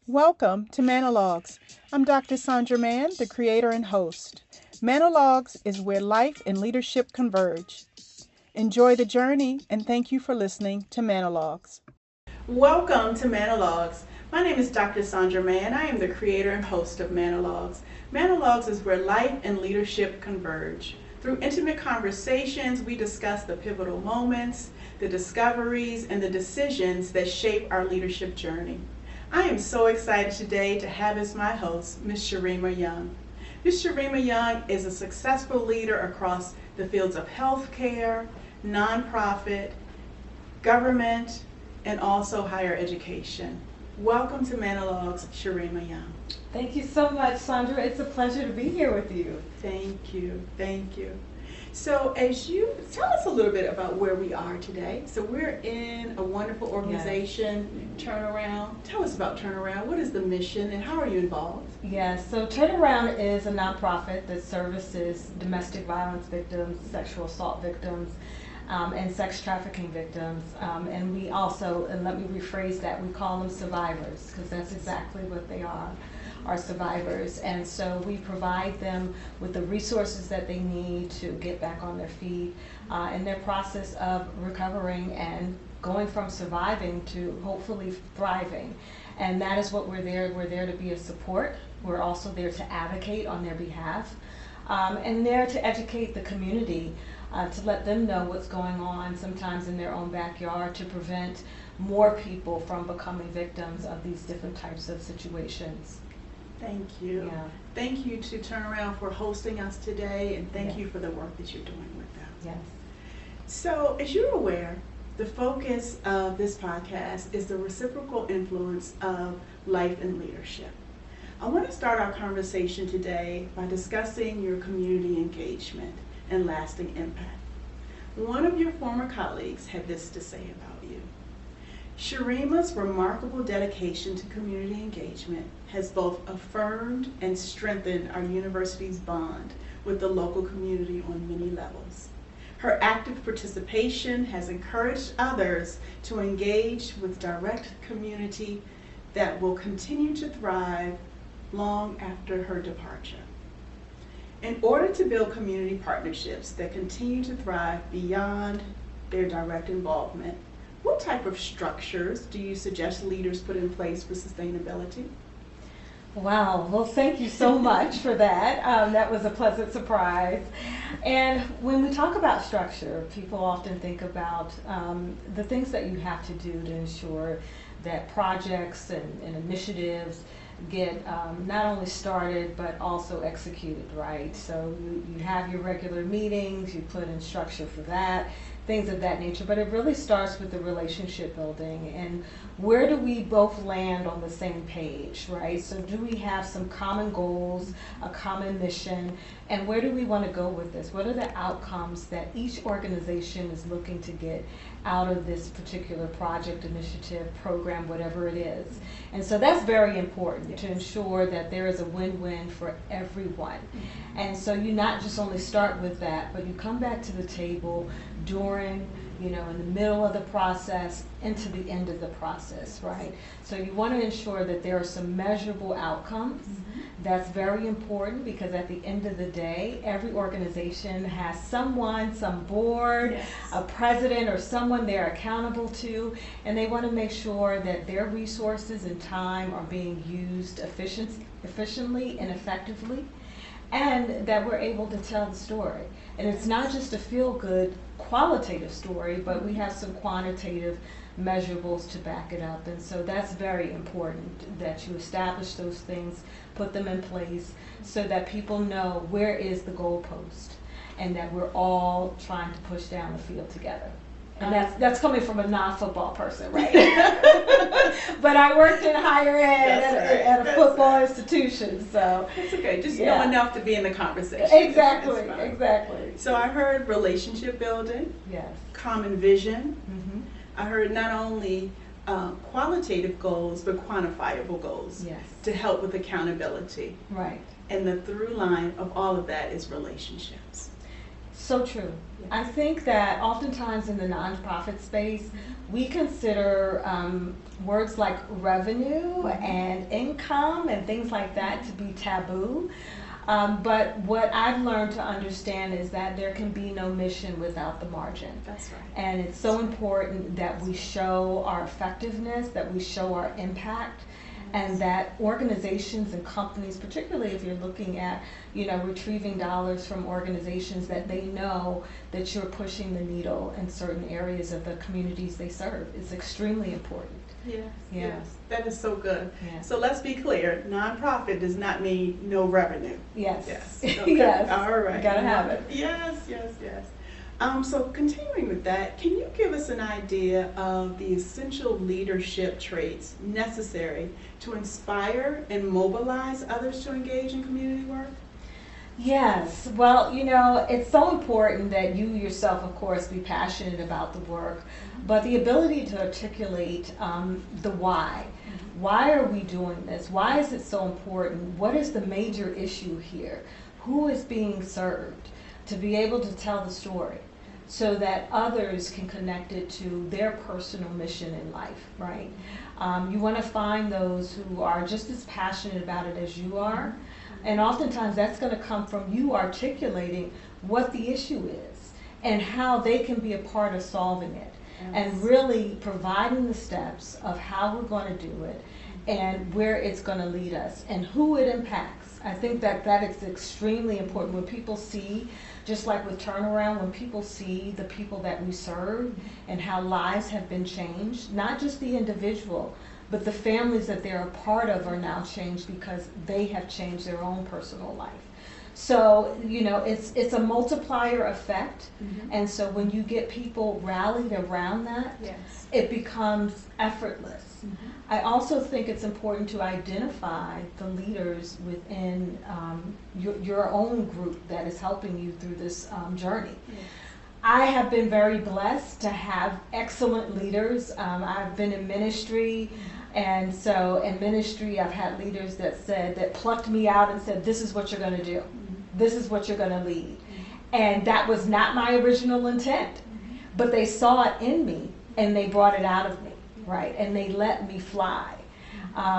Welcome to MANN-O-LOGUES. I'm Dr. Sundra Mann, the creator and host. MANN-O-LOGUES is where life and leadership converge. Enjoy the journey and thank you for listening to MANN-O-LOGUES. Welcome to MANN-O-LOGUES. My name is Dr. Sundra Mann. I am the creator and host of MANN-O-LOGUES. MANN-O-LOGUES is where life and leadership converge. Through intimate conversations, we discuss the pivotal moments, the discoveries, and the decisions that shape our leadership journey. I am so excited today to have as my host, Ms. Charima Young. Ms. Charima Young is a successful leader across the fields of healthcare, nonprofit, government, and also higher education. Welcome to MANN-O-LOGUES, Charima Young. Thank you so much, Sandra. It's a pleasure to be here with you. Thank you, thank you. So as you tell us a little bit about where we are today. So we're in a wonderful organization, yes. Turnaround. Tell us about Turnaround. What is the mission and how are you involved? Yes, so Turnaround is a nonprofit that services domestic violence victims, sexual assault victims, and sex trafficking victims. And we also, and let me rephrase that, we call them survivors because that's exactly what they are survivors. And so we provide them with the resources that they need to get back on their feet in their process of recovering and going from surviving to hopefully thriving. And that is what we're there. We're there to be a support. We're also there to advocate on their behalf and there to educate the community to let them know what's going on sometimes in their own backyard to prevent more people from becoming victims of these different types of situations. Thank you. Yeah. Thank you to Turnaround for hosting us today, and thank you for the work that you're doing with them. Yes. So, as you're aware, the focus of this podcast is the reciprocal influence of life and leadership. I want to start our conversation today by discussing your community engagement and lasting impact. One of your former colleagues had this to say about you. Charima's remarkable dedication to community engagement has both affirmed and strengthened our university's bond with the local community on many levels. Her active participation has encouraged others to engage with direct community that will continue to thrive long after her departure. In order to build community partnerships that continue to thrive beyond their direct involvement, what type of structures do you suggest leaders put in place for sustainability? Wow, well thank you so much for that. That was a pleasant surprise. And when we talk about structure, people often think about the things that you have to do to ensure that projects and initiatives get not only started but also executed, right? So you have your regular meetings, you put in structure for that, things of that nature, but it really starts with the relationship building and where do we both land on the same page, right? So do we have some common goals, a common mission, and where do we want to go with this? What are the outcomes that each organization is looking to get out of this particular project, initiative, program, whatever it is? And so that's very important to ensure that there is a win-win for everyone. And so you not just only start with that, but you come back to the table during, in the middle of the process, into the end of the process, right? So you want to ensure that there are some measurable outcomes. That's very important because at the end of the day, every organization has someone, some board, yes, a president or someone they're accountable to, and they want to make sure that their resources and time are being used efficiently and effectively, and that we're able to tell the story. And it's not just a feel-good qualitative story, but we have some quantitative measurables to back it up. And so that's very important that you establish those things, put them in place so that people know where is the goalpost and that we're all trying to push down the field together. And that's coming from a non-football person, right? But I worked in higher ed at a football institution, so. That's okay, just know enough to be in the conversation. Exactly, exactly. So I heard relationship building, yes, common vision. I heard not only qualitative goals, but quantifiable goals, yes, to help with accountability. Right. And the through line of all of that is relationships. So true. Yes. I think that oftentimes in the nonprofit space, we consider words like revenue and income and things like that to be taboo. But what I've learned to understand is that there can be no mission without the margin. That's right. And it's so important that we show our effectiveness, that we show our impact, and that organizations and companies, particularly if you're looking at, retrieving dollars from organizations, that they know that you're pushing the needle in certain areas of the communities they serve. It's extremely important. Yes, Yeah. yes, that is so good. Yeah. So let's be clear, nonprofit does not mean no revenue. Yes. Yes. Okay. Yes. All right. You gotta have it. Yes, yes, yes. So continuing with that, can you give us an idea of the essential leadership traits necessary to inspire and mobilize others to engage in community work? Yes, well, it's so important that you yourself, of course, be passionate about the work, but the ability to articulate the why. Why are we doing this? Why is it so important? What is the major issue here? Who is being served? To be able to tell the story so that others can connect it to their personal mission in life, right? You want to find those who are just as passionate about it as you are. And oftentimes that's going to come from you articulating what the issue is and how they can be a part of solving it. Yes. And really providing the steps of how we're going to do it and where it's going to lead us and who it impacts. I think that is extremely important. When people see, just like with Turnaround, when people see the people that we serve and how lives have been changed, not just the individual, but the families that they're a part of are now changed because they have changed their own personal life. So, it's a multiplier effect. And so when you get people rallied around that, yes, it becomes effortless. I also think it's important to identify the leaders within your own group that is helping you through this journey. Yes. I have been very blessed to have excellent leaders. I've been in ministry, and so in ministry I've had leaders that plucked me out and said, this is what you're going to do. This is what you're going to lead. And that was not my original intent, but they saw it in me and they brought it out of me, right? And they let me fly.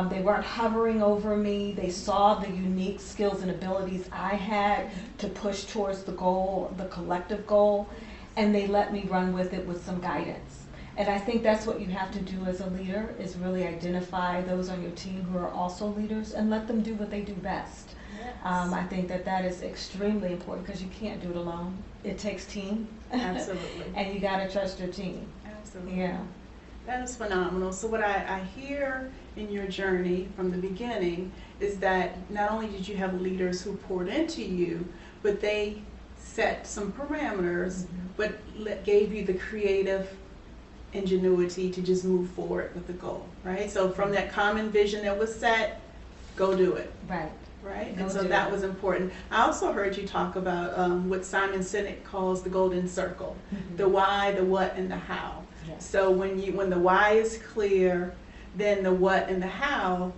They weren't hovering over me. They saw the unique skills and abilities I had to push towards the goal, the collective goal, and they let me run with it with some guidance. And I think that's what you have to do as a leader, is really identify those on your team who are also leaders and let them do what they do best. Yes. I think that is extremely important because you can't do it alone. It takes team. Absolutely. And you got to trust your team. Absolutely. Yeah. That is phenomenal. So what I hear in your journey from the beginning is that not only did you have leaders who poured into you, but they set some parameters, but gave you the creative ingenuity to just move forward with the goal, right? So from that common vision that was set, go do it. Right. Right? And so that was important. I also heard you talk about what Simon Sinek calls the golden circle, the why, the what, and the how. Yes. So when the why is clear, then the what and the how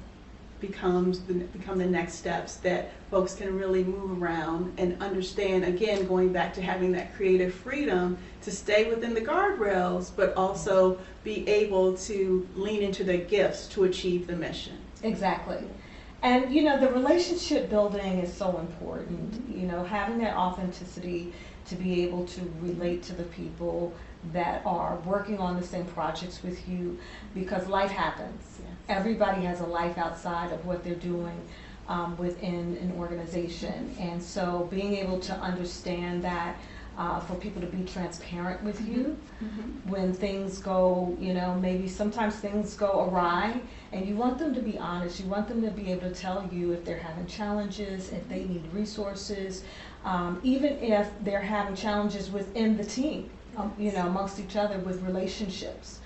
become the next steps that folks can really move around and understand, again, going back to having that creative freedom to stay within the guardrails, but also be able to lean into their gifts to achieve the mission. Exactly. And the relationship building is so important, having that authenticity to be able to relate to the people that are working on the same projects with you, because life happens. Yes. Everybody has a life outside of what they're doing within an organization. And so being able to understand that, for people to be transparent with you when things go, maybe sometimes things go awry, and you want them to be honest. You want them to be able to tell you if they're having challenges, if they need resources, even if they're having challenges within the team, amongst each other with relationships.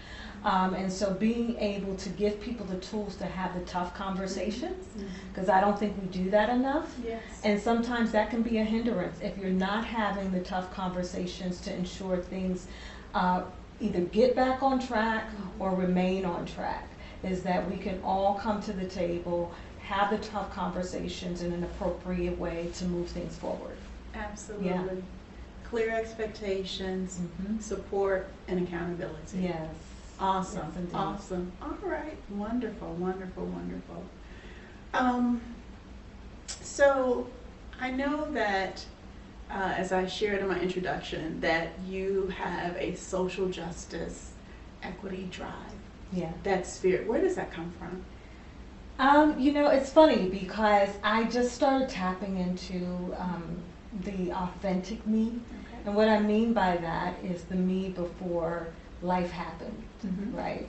And so being able to give people the tools to have the tough conversations, because I don't think we do that enough. Yes. And sometimes that can be a hindrance if you're not having the tough conversations to ensure things either get back on track or remain on track, is that we can all come to the table, have the tough conversations in an appropriate way to move things forward. Absolutely. Yeah. clear expectations, support, and accountability. Yes. Awesome. Yes, indeed. Awesome. All right. Wonderful, wonderful, wonderful. So I know that, as I shared in my introduction, that you have a social justice equity drive. Yeah. That spirit, where does that come from? It's funny because I just started tapping into the authentic me. Okay. And what I mean by that is the me before life happened, right?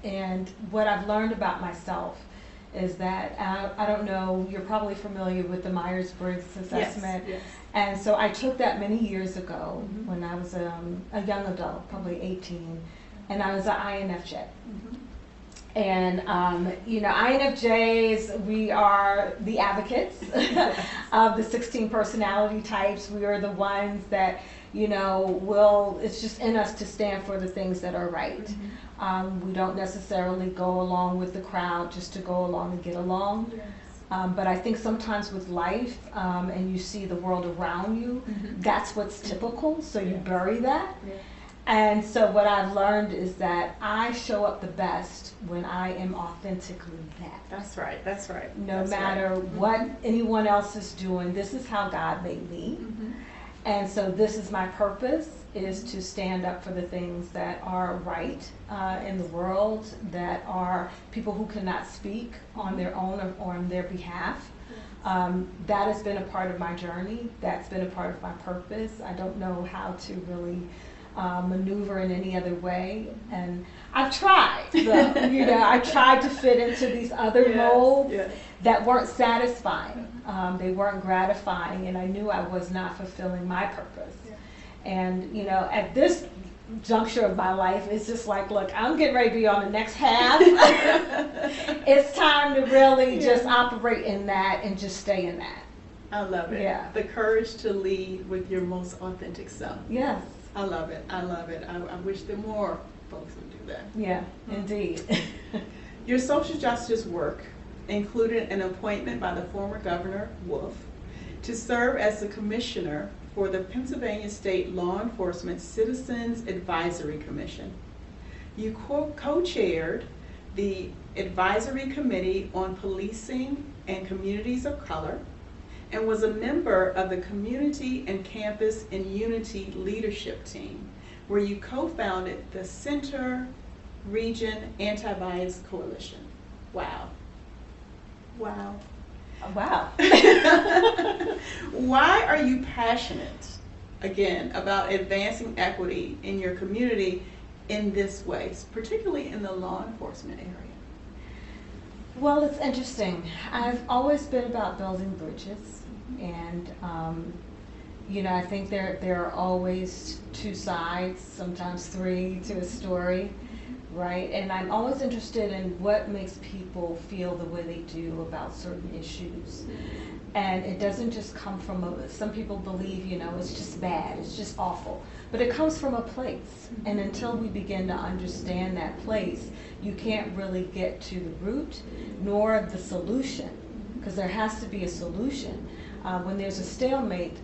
And what I've learned about myself is that, I don't know, you're probably familiar with the Myers-Briggs assessment. Yes. And so I took that many years ago when I was a young adult, probably 18, and I was an INFJ. And, INFJs, we are the advocates of the 16 personality types. We are the ones that, it's just in us to stand for the things that are right. We don't necessarily go along with the crowd just to go along and get along. Yes. But I think sometimes with life, and you see the world around you, that's what's typical, so you bury that. Yeah. And so what I've learned is that I show up the best when I am authentically that. That's right. That's right. No That's matter right. what anyone else is doing, this is how God made me. And so this is my purpose, is to stand up for the things that are right in the world, that are people who cannot speak on their own or on their behalf. That has been a part of my journey. That's been a part of my purpose. I don't know how to really maneuver in any other way, and I've tried. I tried to fit into these other molds that weren't satisfying. They weren't gratifying, and I knew I was not fulfilling my purpose. And at this juncture of my life, it's just like, look, I'm getting ready to be on the next half. It's time to really just operate in that and just stay in that. I love it. Yeah. The courage to lead with your most authentic self. Yes. I love it. I love it. I wish that more folks would do that. Yeah, indeed. Your social justice work included an appointment by the former Governor Wolf to serve as the commissioner for the Pennsylvania State Law Enforcement Citizens Advisory Commission. You co-chaired the Advisory Committee on Policing and Communities of Color, and was a member of the Community and Campus in Unity Leadership Team, where you co-founded the Center Region Anti-Bias Coalition. Wow. Wow. Wow. Why are you passionate, again, about advancing equity in your community in this way, particularly in the law enforcement area? Well, it's interesting. I've always been about building bridges, and I think there are always two sides, sometimes three to a story, right? And I'm always interested in what makes people feel the way they do about certain issues. And it doesn't just come from some people believe, it's just bad, it's just awful. But it comes from a place. And until we begin to understand that place, you can't really get to the root nor the solution, because there has to be a solution. When there's a stalemate,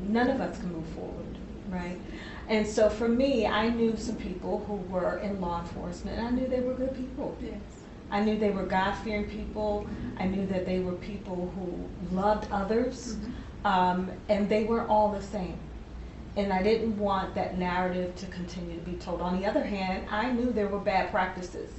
none of us can move forward, right? And so for me, I knew some people who were in law enforcement, and I knew they were good people. Yes. I knew they were God-fearing people. I knew that they were people who loved others, and they weren't all the same. And I didn't want that narrative to continue to be told. On the other hand, I knew there were bad practices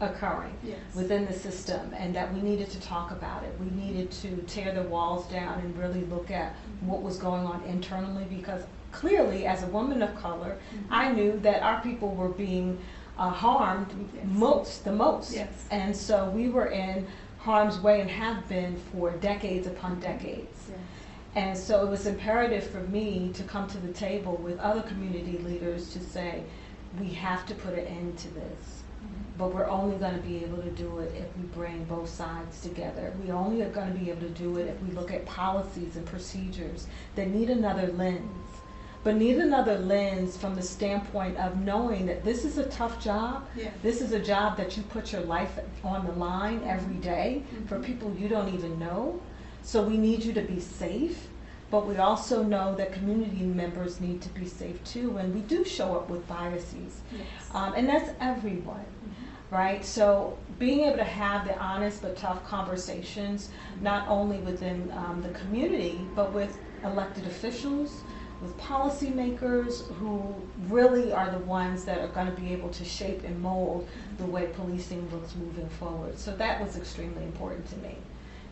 occurring within the system, and that we needed to talk about it. We needed to tear the walls down and really look at what was going on internally, because clearly, as a woman of color, I knew that our people were being harmed the most. Yes. And so we were in harm's way and have been for decades upon decades. Yes. And so it was imperative for me to come to the table with other community leaders to say, we have to put an end to this. But we're only going to be able to do it if we bring both sides together. We only are going to be able to do it if we look at policies and procedures that need another lens. But need another lens from the standpoint of knowing that this is a tough job. Yes. This is a job that you put your life on the line every day for people you don't even know. So we need you to be safe. but we also know that community members need to be safe too, and we do show up with biases. Yes. And that's everyone, right? So being able to have the honest but tough conversations, not only within the community, but with elected officials, with policymakers who really are the ones that are going to be able to shape and mold the way policing looks moving forward. So that was extremely important to me,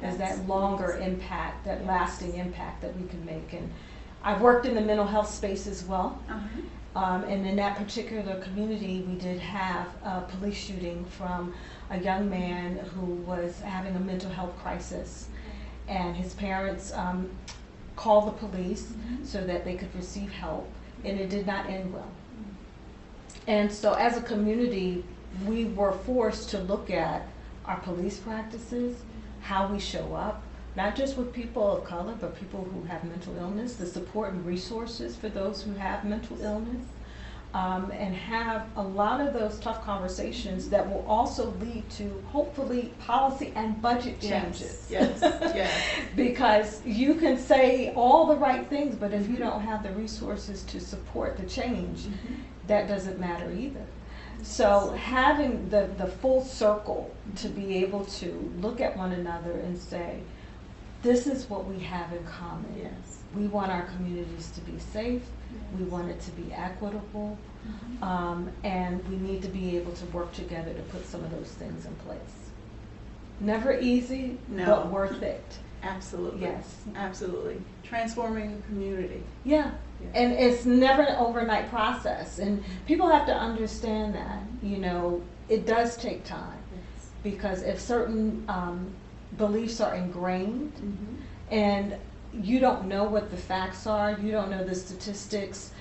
is that longer impact, that lasting impact that we can make. And I've worked in the mental health space as well. And in that particular community, we did have a police shooting from a young man who was having a mental health crisis, and his parents called the police so that they could receive help, and it did not end well. And so as a community, we were forced to look at our police practices, how we show up, not just with people of color, but people who have mental illness, the support and resources for those who have mental illness, and have a lot of those tough conversations that will also lead to hopefully policy and budget changes. Yes, yes. Because you can say all the right things, but if you don't have the resources to support the change, that doesn't matter either. So having the full circle to be able to look at one another and say, this is what we have in common. Yes. We want our communities to be safe. We want it to be equitable. And we need to be able to work together to put some of those things in place. Never easy, but worth it. Absolutely. Yes. Absolutely. Transforming the community. Yeah. And it's never an overnight process. And people have to understand that, you know, it does take time. Yes. Because if certain beliefs are ingrained and you don't know what the facts are, you don't know the statistics,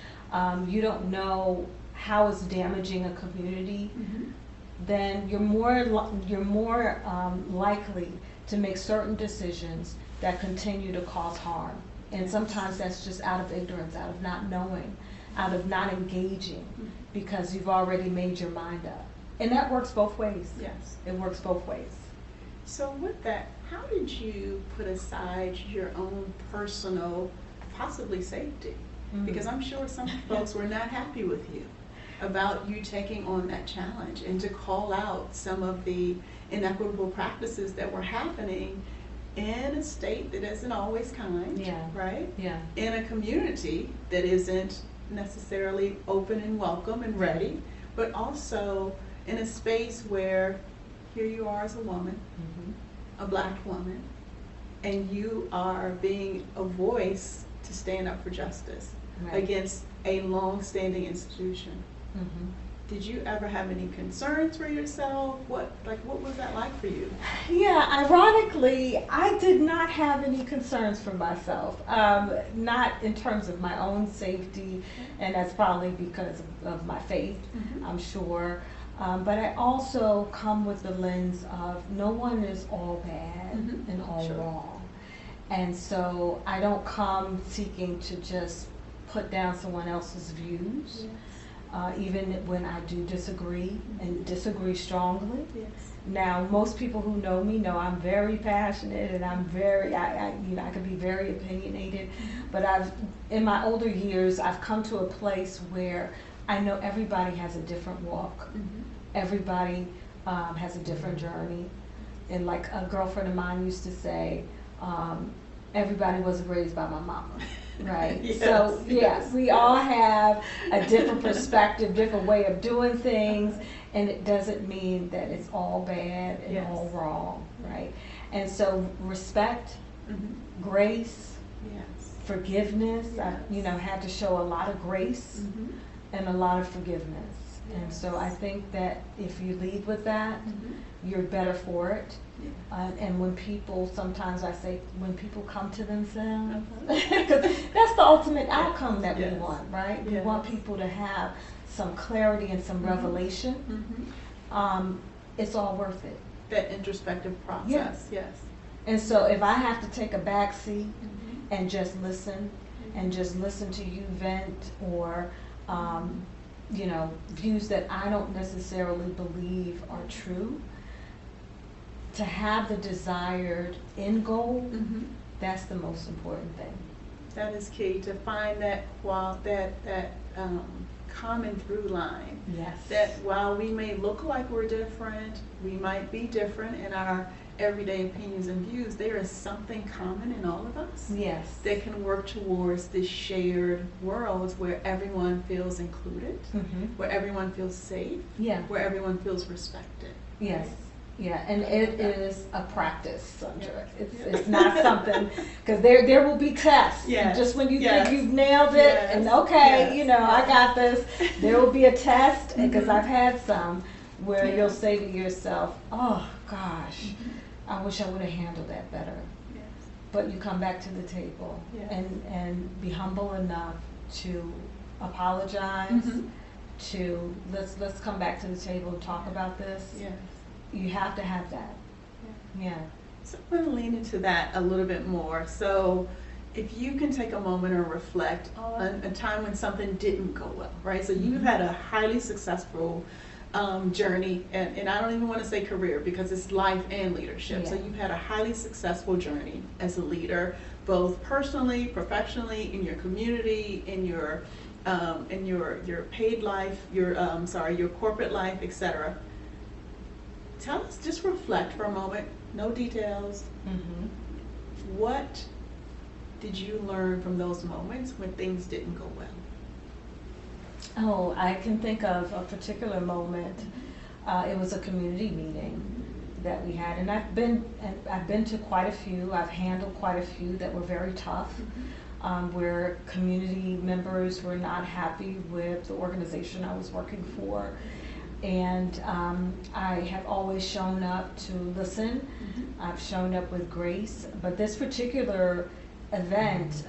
you don't know how it's damaging a community, then you're more likely to make certain decisions that continue to cause harm. And sometimes that's just out of ignorance, out of not knowing, out of not engaging, because you've already made your mind up. And that works both ways. Yes. It works both ways. So with that, how did you put aside your own personal, possibly safety? Because I'm sure some folks were not happy with you about you taking on that challenge and to call out some of the inequitable practices that were happening in a state that isn't always kind, right? Yeah. In a community that isn't necessarily open and welcome and ready, but also in a space where here you are as a woman, a black woman, and you are being a voice to stand up for justice against a long-standing institution. Did you ever have any concerns for yourself? What was that like for you? Yeah, ironically, I did not have any concerns for myself. Not in terms of my own safety, and that's probably because of my faith, I'm sure. But I also come with the lens of no one is all bad and all wrong. And so I don't come seeking to just put down someone else's views. Even when I do disagree and disagree strongly. Now, most people who know me know I'm very passionate and I'm very, I can be very opinionated. But in my older years, I've come to a place where I know everybody has a different walk. Everybody has a different journey. And like a girlfriend of mine used to say, everybody wasn't raised by my mama. Right. So we all have a different perspective, different way of doing things, and it doesn't mean that it's all bad and all wrong, right? And so respect, grace, forgiveness. I, had to show a lot of grace and a lot of forgiveness. And so I think that if you lead with that, you're better for it. And when people, sometimes I say, when people come to themselves, because that's the ultimate outcome that we want, right? We want people to have some clarity and some revelation. It's all worth it. That introspective process, yes. And so if I have to take a back seat and just listen, and just listen to you vent, or views that I don't necessarily believe are true, to have the desired end goal, that's the most important thing. That is key, to find that common through line. Yes. That while we may look like we're different, we might be different in our everyday opinions and views, there is something common in all of us. Yes. That can work towards this shared world where everyone feels included, where everyone feels safe, Yeah. where everyone feels respected. Yes. Yeah, and it is a practice, Sundra. It's not something, because there will be tests. Yes. Just when you Yes. think you've nailed it, Yes. and okay, Yes. you know, I got this, there will be a test, because I've had some where Yeah. you'll say to yourself, oh gosh, I wish I would have handled that better. Yes. But you come back to the table Yes. and be humble enough to apologize, to let's come back to the table and talk about this. Yes. You have to have that. Yeah. So I'm going to lean into that a little bit more. So if you can take a moment and reflect on a time when something didn't go well, right? So you've had a highly successful journey, and I don't even want to say career because it's life and leadership. So Yeah. you've had a highly successful journey as a leader, both personally, professionally, in your community, in your paid life, your corporate life, etc. Tell us, just reflect for a moment, no details. What did you learn from those moments when things didn't go well? Oh, I can think of a particular moment. It was a community meeting that we had, and I've been to quite a few. I've handled quite a few that were very tough, where community members were not happy with the organization I was working for. And I have always shown up to listen. I've shown up with grace. But this particular event,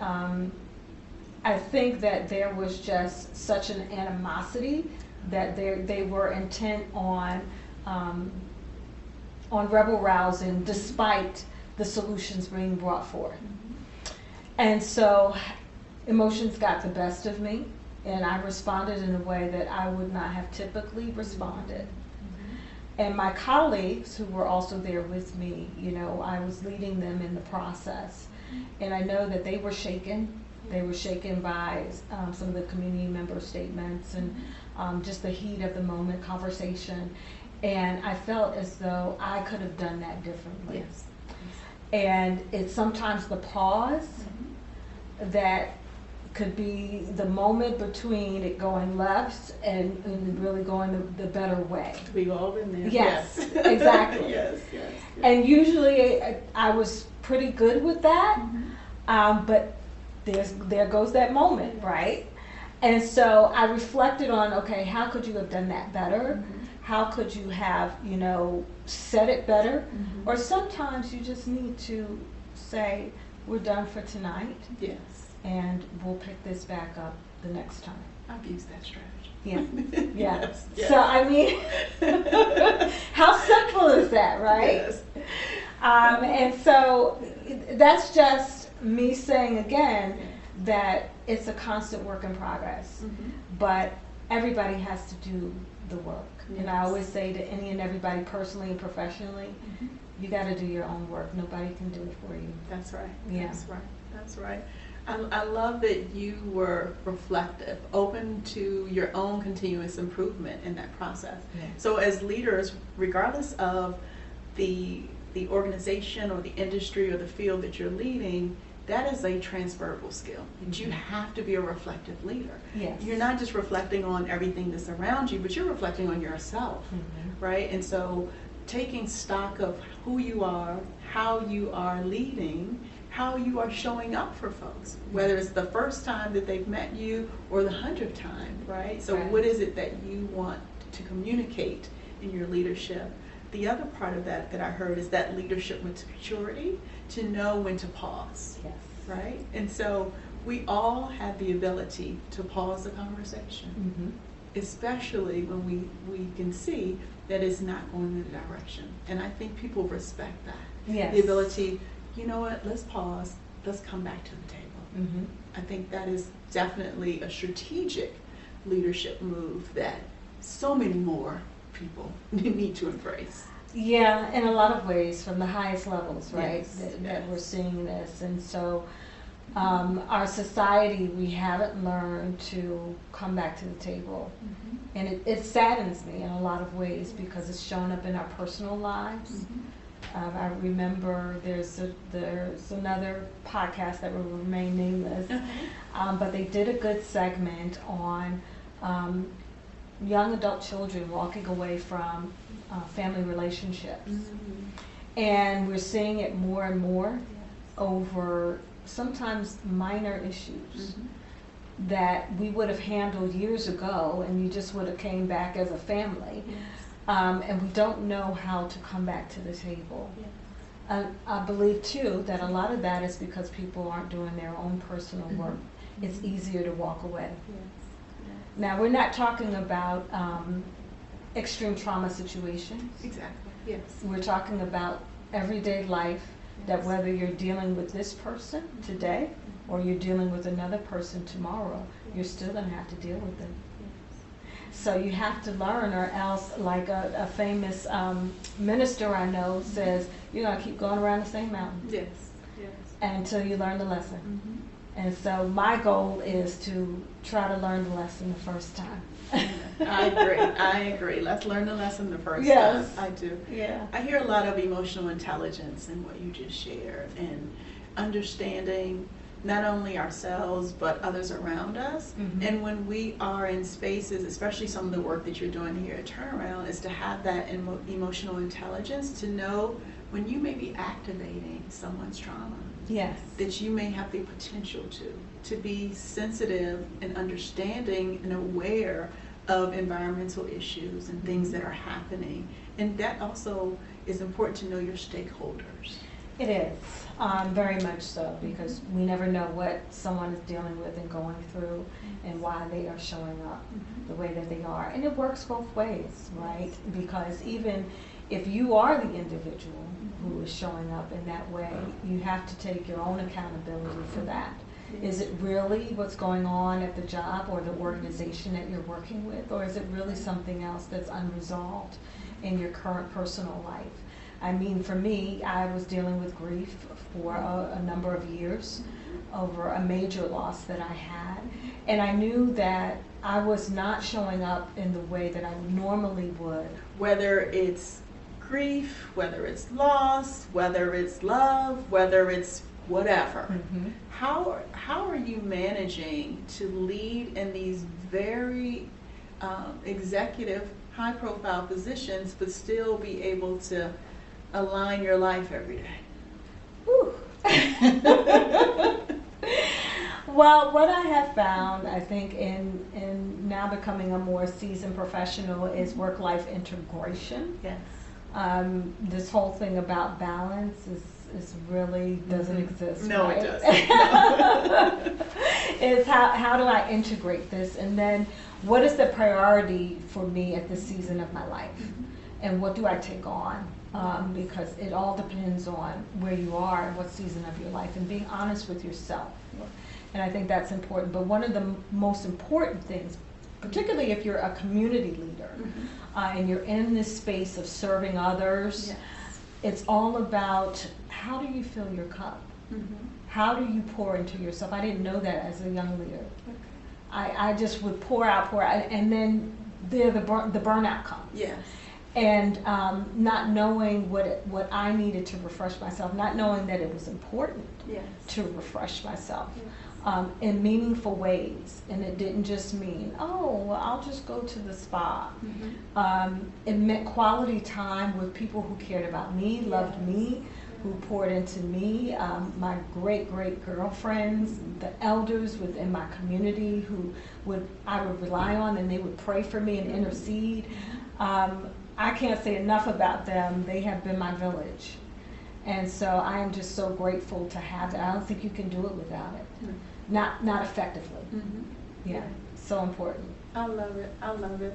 I think that there was just such an animosity that they were intent on rebel rousing despite the solutions being brought forth. And so emotions got the best of me. And I responded in a way that I would not have typically responded. And my colleagues who were also there with me, you know, I was leading them in the process. And I know that they were shaken. They were shaken by some of the community member statements and just the heat of the moment conversation. And I felt as though I could have done that differently. Yes. And it's sometimes the pause that could be the moment between it going left and really going the better way. We've all been there. Yes, exactly. Yes. And usually I was pretty good with that, but there goes that moment, right? And so I reflected on, okay, how could you have done that better? How could you have, you know, said it better? Or sometimes you just need to say, we're done for tonight. Yes. And we'll pick this back up the next time. I've used that strategy. Yeah. Yes. So I mean, how simple is that, right? Yes. And so that's just me saying again that it's a constant work in progress, but everybody has to do the work. And I always say to any and everybody, personally and professionally, you got to do your own work. Nobody can do it for you. That's right. Yeah. That's right. I love that you were reflective, open to your own continuous improvement in that process. Yeah. So as leaders, regardless of the organization or the industry or the field that you're leading, that is a transferable skill. You have to be a reflective leader. Yes. You're not just reflecting on everything that's around you, but you're reflecting on yourself, right? And so taking stock of who you are, how you are leading, how you are showing up for folks, whether it's the first time that they've met you or the 100th time, right? So what is it that you want to communicate in your leadership? The other part of that I heard is that leadership maturity, to know when to pause, right? And so we all have the ability to pause the conversation, especially when we can see that it's not going in the direction. And I think people respect that. Yes. The ability, you know what, let's pause, let's come back to the table. I think that is definitely a strategic leadership move that so many more people need to embrace. Yeah, in a lot of ways, from the highest levels, right? Yes, That we're seeing this. And so Our society, we haven't learned to come back to the table. And it saddens me in a lot of ways because it's shown up in our personal lives. I remember there's another podcast that will remain nameless, but they did a good segment on young adult children walking away from family relationships. And we're seeing it more and more over sometimes minor issues that we would have handled years ago, and you just would have came back as a family. And we don't know how to come back to the table. I believe too that a lot of that is because people aren't doing their own personal work. It's easier to walk away. Now, we're not talking about extreme trauma situations. Exactly. Yes. We're talking about everyday life, that whether you're dealing with this person today or you're dealing with another person tomorrow, you're still going to have to deal with them. So you have to learn, or else, like a famous minister I know says, you're going to keep going around the same mountain. Yes. Yes. Until you learn the lesson. And so my goal is to try to learn the lesson the first time. I agree. Let's learn the lesson the first time. I do. Yeah. I hear a lot of emotional intelligence in what you just shared, and understanding not only ourselves but others around us. And when we are in spaces, especially some of the work that you're doing here at Turnaround, is to have that emotional intelligence to know when you may be activating someone's trauma. Yes. That you may have the potential to be sensitive and understanding and aware of environmental issues and things that are happening. And that also is important to know your stakeholders. It is, very much so, because we never know what someone is dealing with and going through and why they are showing up the way that they are. And it works both ways, right? Because even if you are the individual who is showing up in that way, you have to take your own accountability for that. Is it really what's going on at the job or the organization that you're working with, or is it really something else that's unresolved in your current personal life? I mean, for me, I was dealing with grief for a number of years over a major loss that I had, and I knew that I was not showing up in the way that I normally would. Whether it's grief, whether it's loss, whether it's love, whether it's whatever. How are you managing to lead in these very executive, high-profile positions, but still be able to align your life every day? Whew. Well, what I have found, I think, in now becoming a more seasoned professional is work-life integration. Yes. This whole thing about balance is really doesn't exist. No, right? it doesn't. Is how do I integrate this, and then what is the priority for me at this season of my life, and what do I take on? Because it all depends on where you are and what season of your life, and being honest with yourself. And I think that's important. But one of the most important things, particularly if you're a community leader and you're in this space of serving others, it's all about how do you fill your cup? How do you pour into yourself? I didn't know that as a young leader. I just would pour out, and then there the burnout comes. Yes. And not knowing what I needed to refresh myself, not knowing that it was important to refresh myself in meaningful ways. And it didn't just mean, oh, well, I'll just go to the spa. It meant quality time with people who cared about me, loved me, who poured into me, my great girlfriends, the elders within my community who I would rely on, and they would pray for me and intercede. I can't say enough about them. They have been my village. And so I am just so grateful to have that. I don't think you can do it without it. Not effectively. Yeah, so important. I love it. I love it.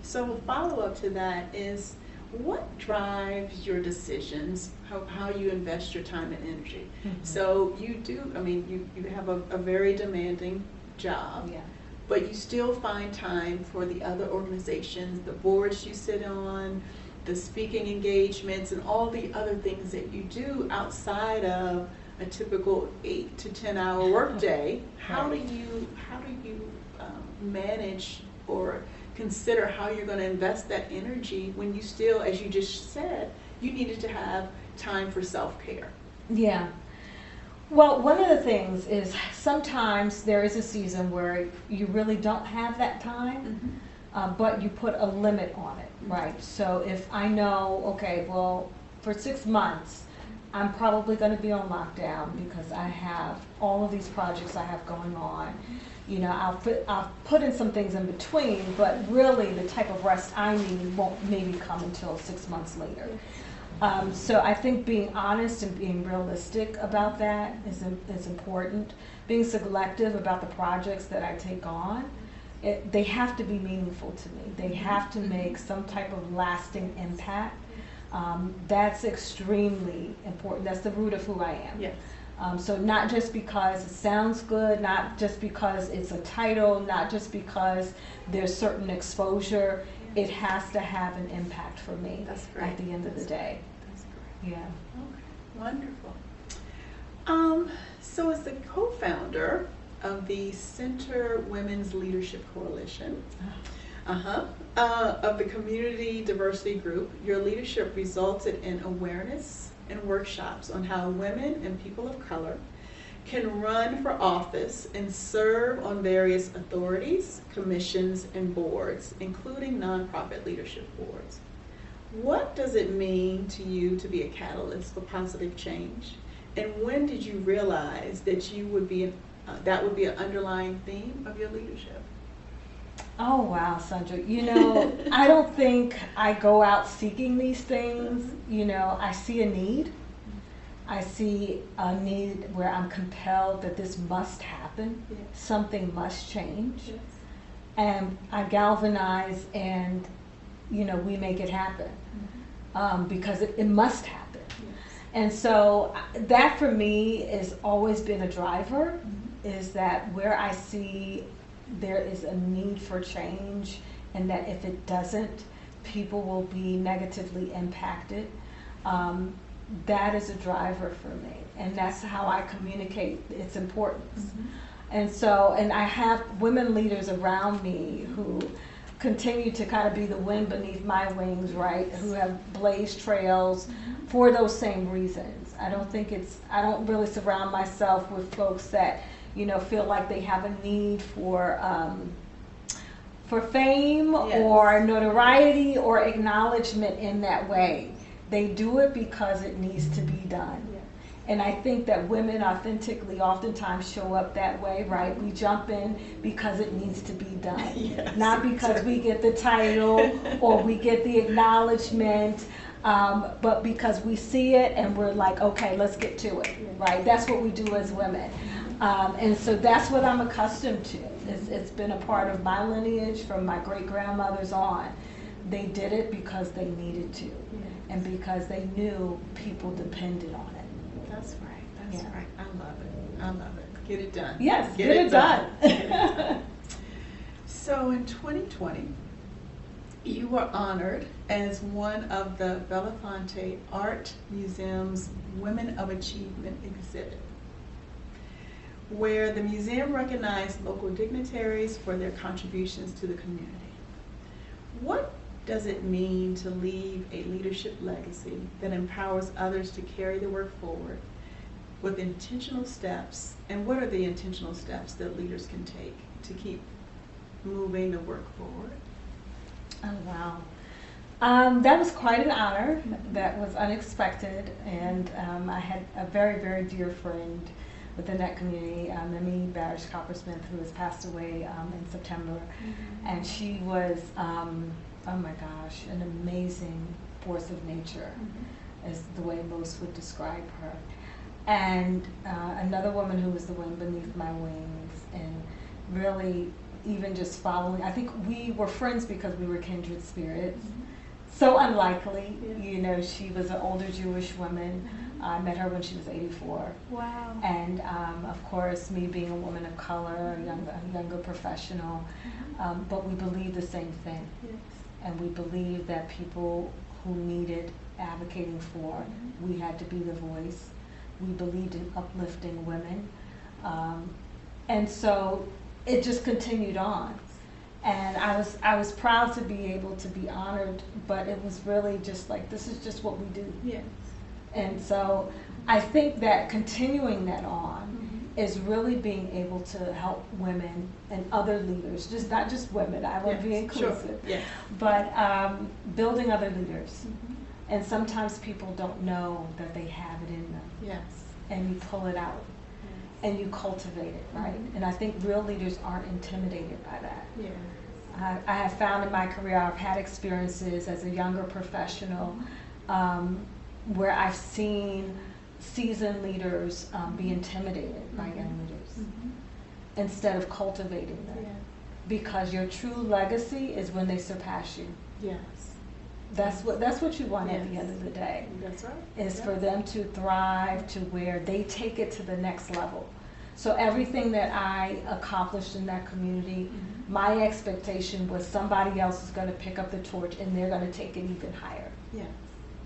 So a follow-up to that is, what drives your decisions, how you invest your time and energy? So you do, I mean, you have a very demanding job. But you still find time for the other organizations, the boards you sit on, the speaking engagements, and all the other things that you do outside of a typical 8 to 10 hour workday, how do you manage or consider how you're going to invest that energy when you still, as you just said, you needed to have time for self-care? Yeah. Well, one of the things is sometimes there is a season where you really don't have that time, but you put a limit on it, right? So if I know, okay, well, for 6 months, I'm probably going to be on lockdown because I have all of these projects I have going on. You know, I'll put in some things in between, but really the type of rest I need won't maybe come until 6 months later. So I think being honest and being realistic about that is important. Being selective about the projects that I take on, they have to be meaningful to me. They have to make some type of lasting impact. That's extremely important. That's the root of who I am. Yes. So not just because it sounds good, not just because it's a title, not just because there's certain exposure, it has to have an impact for me. That's great. At the end of the day. That's great. Yeah. Okay, wonderful. So as the co-founder of the Center Women's Leadership Coalition, of the Community Diversity Group, your leadership resulted in awareness and workshops on how women and people of color can run for office and serve on various authorities, commissions, and boards, including nonprofit leadership boards. What does it mean to you to be a catalyst for positive change? And when did you realize that you would be that would be an underlying theme of your leadership? Oh wow, Sundra. You know, I don't think I go out seeking these things. You know, I see a need. I see a need where I'm compelled that this must happen. Yes. Something must change. Yes. And I galvanize and, you know, we make it happen. Because it must happen. Yes. And so that for me has always been a driver, is that where I see there is a need for change, and that if it doesn't, people will be negatively impacted. That is a driver for me, and that's how I communicate its importance. And so, and I have women leaders around me who continue to kind of be the wind beneath my wings, right? Who have blazed trails for those same reasons. I don't really surround myself with folks that, you know, feel like they have a need for fame, yes, or notoriety or acknowledgement in that way. They do it because it needs to be done. Yes. And I think that women authentically oftentimes show up that way, right? We jump in because it needs to be done. Yes, not because we get the title or we get the acknowledgement, but because we see it and we're like, okay, let's get to it, right? That's what we do as women. And so that's what I'm accustomed to. It's been a part of my lineage from my great-grandmothers on. They did it because they needed to, and because they knew people depended on it. That's right. That's right. I love it. I love it. Get it done. Yes, get it done. Get it done. So in 2020, you were honored as one of the Belafonte Art Museum's Women of Achievement exhibit, where the museum recognized local dignitaries for their contributions to the community. What does it mean to leave a leadership legacy that empowers others to carry the work forward with intentional steps? And what are the intentional steps that leaders can take to keep moving the work forward? Oh, wow. That was quite an honor. That was unexpected. And I had a very, very dear friend within that community, Mimi Barish Coppersmith, who has passed away in September. And she was, oh my gosh, an amazing force of nature, is the way most would describe her. And another woman who was the wind beneath my wings, and really even just following. I think we were friends because we were kindred spirits. So unlikely, you know, she was an older Jewish woman. I met her when she was 84. Wow. And of course, me being a woman of color, a younger professional, but we believe the same thing. Yes. And we believe that people who needed advocating for, we had to be the voice. We believed in uplifting women. And so it just continued on. And I was proud to be able to be honored, but it was really just like, this is just what we do. Yes. And so I think that continuing that on is really being able to help women and other leaders, just not just women, I want to be inclusive, Sure. Yes. but building other leaders. And sometimes people don't know that they have it in them. Yes. And you pull it out and you cultivate it, right? And I think real leaders aren't intimidated by that. Yeah. I have found in my career, I've had experiences as a younger professional where I've seen seasoned leaders be intimidated by young leaders instead of cultivating them. Yeah. Because your true legacy is when they surpass you. Yes. That's what you want at the end of the day. That's right. Is for them to thrive to where they take it to the next level. So everything that I accomplished in that community, my expectation was somebody else is going to pick up the torch and they're going to take it even higher. Yeah.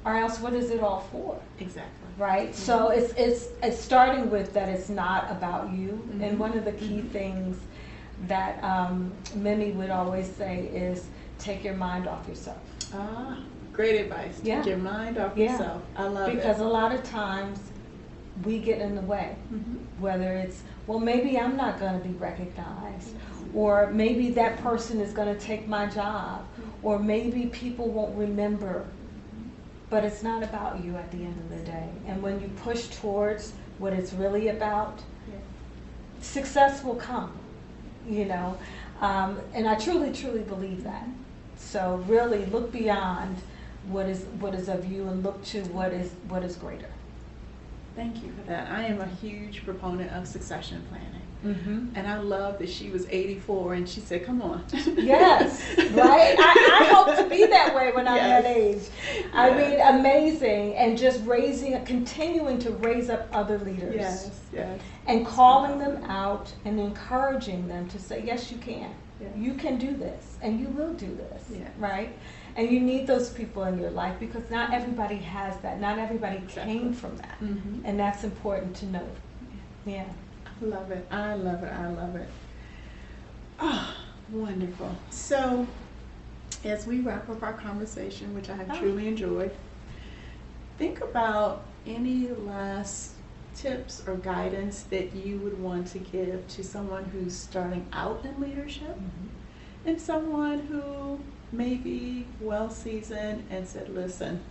Or else what is it all for? Exactly. Right? So it's starting with that it's not about you. And one of the key things that Mimi would always say is take your mind off yourself. Ah, great advice. Take your mind off yourself. I love it. Because a lot of times we get in the way. Whether it's, well, maybe I'm not going to be recognized, or maybe that person is going to take my job, or maybe people won't remember. But it's not about you at the end of the day. And when you push towards what it's really about, success will come, you know. And I truly, truly believe that. So really look beyond what is of you and look to what is greater. Thank you for that. I am a huge proponent of succession planning. And I love that she was 84 and she said, come on. Yes, right? I hope to be that way when I'm that age. I mean, amazing. And just continuing to raise up other leaders. Yes, yes. And calling them out and encouraging them to say, yes, you can. Yes. You can do this and you will do this, Yes. right? And you need those people in your life because not everybody has that. Not everybody came from that. And that's important to know. Yeah. I love it. I love it. I love it. Oh, wonderful. So, as we wrap up our conversation, which I have truly enjoyed, think about any last tips or guidance that you would want to give to someone who's starting out in leadership and someone who may be well seasoned and said, listen,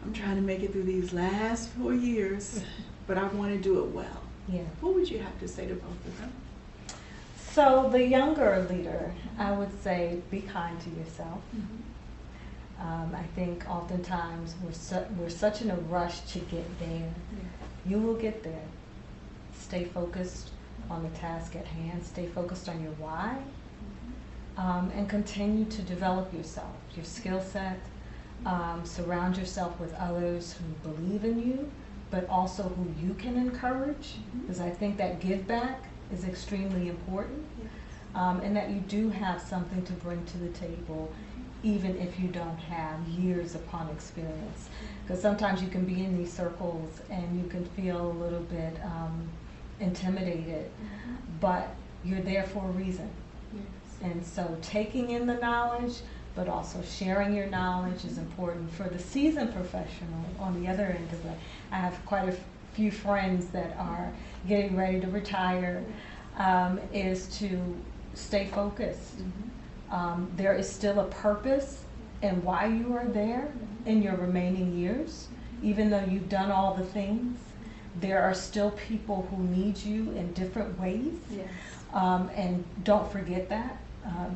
I'm trying to make it through these last 4 years, but I want to do it well. Yeah. What would you have to say to both of them? So the younger leader, I would say be kind to yourself. I think oftentimes we're such in a rush to get there. You will get there. Stay focused on the task at hand. Stay focused on your why. And continue to develop yourself, your skill set. Surround yourself with others who believe in you, but also who you can encourage, because I think that give back is extremely important, and that you do have something to bring to the table, even if you don't have years upon experience. Because sometimes you can be in these circles and you can feel a little bit intimidated, but you're there for a reason. And so taking in the knowledge, but also sharing your knowledge is important. For the seasoned professional on the other end of it, I have quite a few friends that are getting ready to retire, is to stay focused. There is still a purpose and why you are there in your remaining years. Even though you've done all the things, there are still people who need you in different ways. And don't forget that.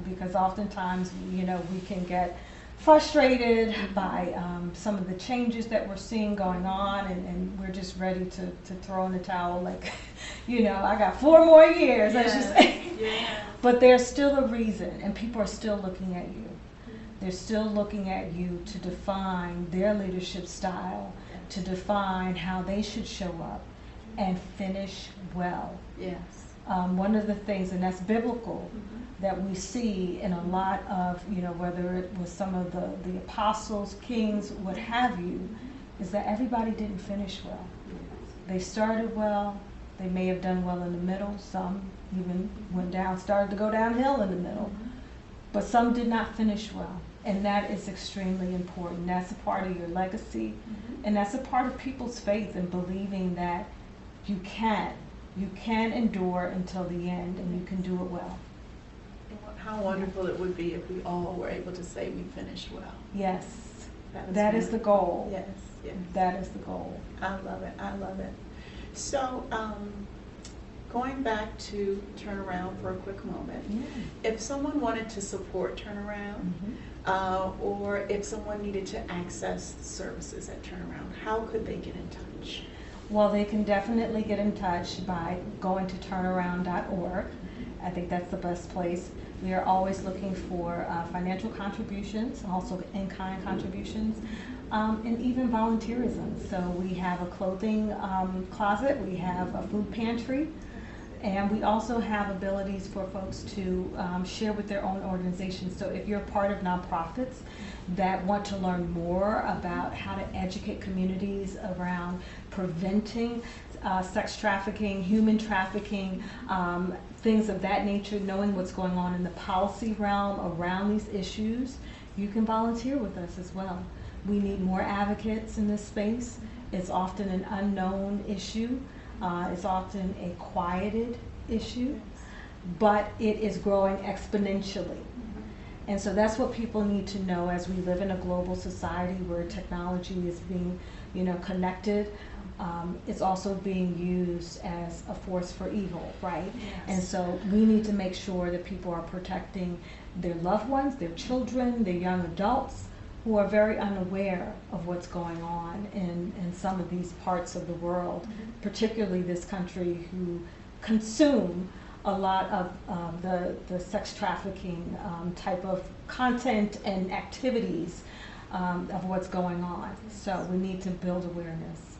Because oftentimes, you know, we can get frustrated by some of the changes that we're seeing going on, and we're just ready to throw in the towel, like, you know, I got 4 more years, I should say. But there's still a reason, and people are still looking at you. They're still looking at you to define their leadership style, to define how they should show up and finish well. One of the things, and that's biblical, that we see in a lot of, you know, whether it was some of the apostles, kings, what have you, is that everybody didn't finish well. They started well. They may have done well in the middle. Some even started to go downhill in the middle. But some did not finish well. And that is extremely important. That's a part of your legacy. And that's a part of people's faith in believing that you can endure until the end, and you can do it well. How wonderful it would be if we all were able to say we finished well. Yes, that is the goal. Yes, yes. That is the goal. I love it, I love it. So, going back to Turnaround for a quick moment, if someone wanted to support Turnaround, or if someone needed to access services at Turnaround, how could they get in touch? Well, they can definitely get in touch by going to turnaround.org. I think that's the best place. We are always looking for financial contributions, also in-kind contributions, and even volunteerism. So we have a clothing closet, we have a food pantry, and we also have abilities for folks to share with their own organizations. So if you're part of nonprofits that want to learn more about how to educate communities around preventing sex trafficking, human trafficking, things of that nature, knowing what's going on in the policy realm around these issues, you can volunteer with us as well. We need more advocates in this space. It's often an unknown issue. It's often a quieted issue, but it is growing exponentially. And so that's what people need to know as we live in a global society where technology is being, connected. It's also being used as a force for evil, right? Yes. And so we need to make sure that people are protecting their loved ones, their children, their young adults who are very unaware of what's going on in some of these parts of the world, particularly this country, who consume a lot of the sex trafficking type of content and activities of what's going on. So we need to build awareness.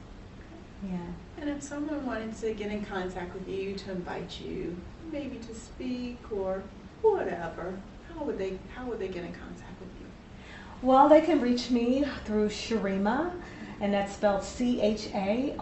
Yeah. And if someone wanted to get in contact with you, to invite you maybe to speak or whatever, how would they get in contact with you? Well, they can reach me through Charima, and that's spelled Charima,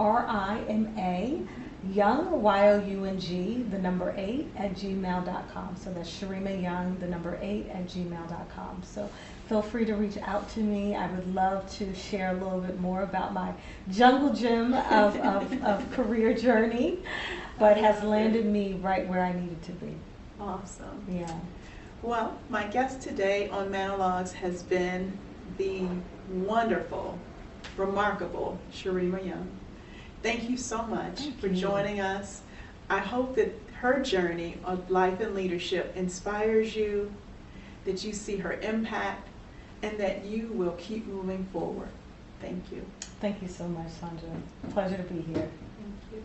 Young, Young, the number 8 at gmail.com. So that's Charima Young, the number 8 at gmail.com. So feel free to reach out to me. I would love to share a little bit more about my jungle gym of career journey, but has landed me right where I needed to be. Awesome. Yeah. Well, my guest today on MANN-O-LOGUES has been the wonderful, remarkable Charima Young. Thank you so much for joining us. I hope that her journey of life and leadership inspires you, that you see her impact, and that you will keep moving forward. Thank you. Thank you so much, Sundra. Pleasure to be here. Thank you.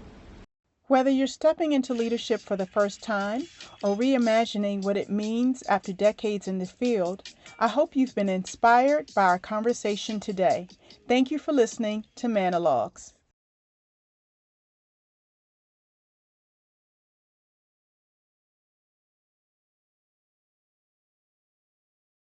Whether you're stepping into leadership for the first time or reimagining what it means after decades in the field, I hope you've been inspired by our conversation today. Thank you for listening to MANN-O-LOGUES.